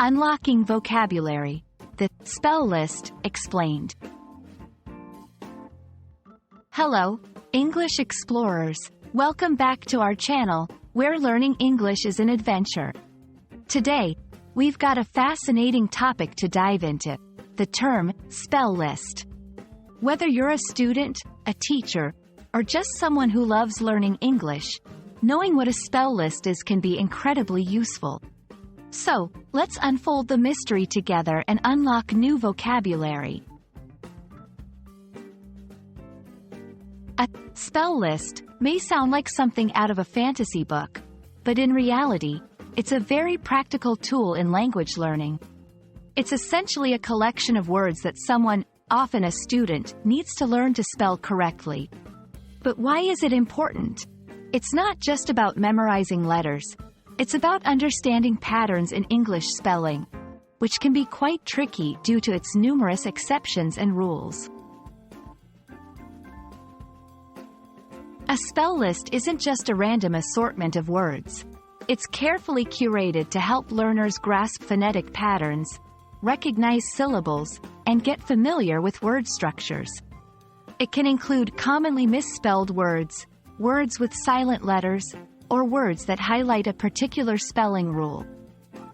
Unlocking vocabulary. The spell list explained. Hello, English explorers. Welcome back to our channel, where learning English is an adventure. Today, we've got a fascinating topic to dive into: the term spell list. Whether you're a student, a teacher, or just someone who loves learning English, knowing what a spell list is can be incredibly useful. So, let's unfold the mystery together and unlock new vocabulary. A spell list may sound like something out of a fantasy book, but in reality, it's a very practical tool in language learning. It's essentially a collection of words that someone, often a student, needs to learn to spell correctly. But why is it important? It's not just about memorizing letters. It's about understanding patterns in English spelling, which can be quite tricky due to its numerous exceptions and rules. A spell list isn't just a random assortment of words. It's carefully curated to help learners grasp phonetic patterns, recognize syllables, and get familiar with word structures. It can include commonly misspelled words, words with silent letters, or words that highlight a particular spelling rule.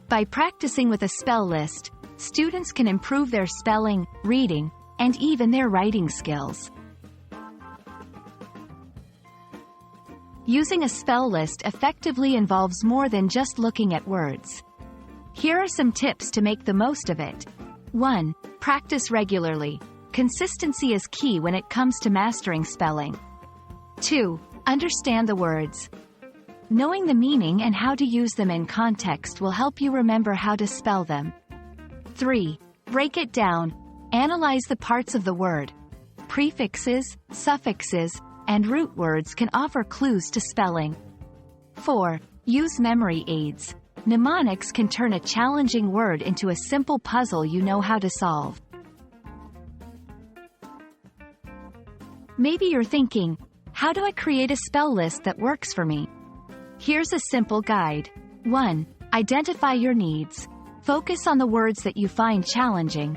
By practicing with a spell list, students can improve their spelling, reading, and even their writing skills. Using a spell list effectively involves more than just looking at words. Here are some tips to make the most of it. 1. Practice regularly. Consistency is key when it comes to mastering spelling. 2. Understand the words. Knowing the meaning and how to use them in context will help you remember how to spell them. 3. Break it down. Analyze the parts of the word. Prefixes, suffixes, and root words can offer clues to spelling. 4. Use memory aids. Mnemonics can turn a challenging word into a simple puzzle you know how to solve. Maybe you're thinking, how do I create a spell list that works for me? Here's a simple guide. 1. Identify your needs. Focus on the words that you find challenging.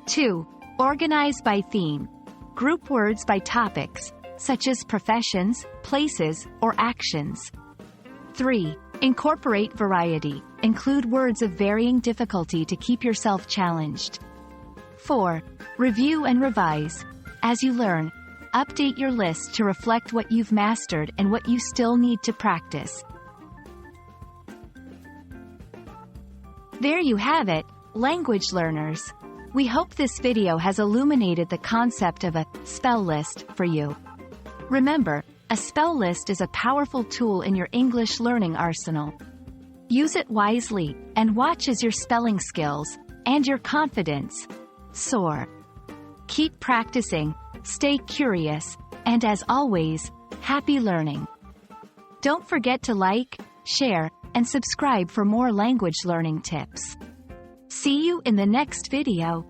2. Organize by theme. Group words by topics, such as professions, places, or actions. 3. Incorporate variety. Include words of varying difficulty to keep yourself challenged. 4. Review and revise. As you learn, update your list to reflect what you've mastered and what you still need to practice. There you have it, language learners. We hope this video has illuminated the concept of a spell list for you. Remember, a spell list is a powerful tool in your English learning arsenal. Use it wisely, and watch as your spelling skills, and your confidence, soar. Keep practicing, stay curious, and as always, happy learning. Don't forget to like, share, and subscribe for more language learning tips. See you in the next video.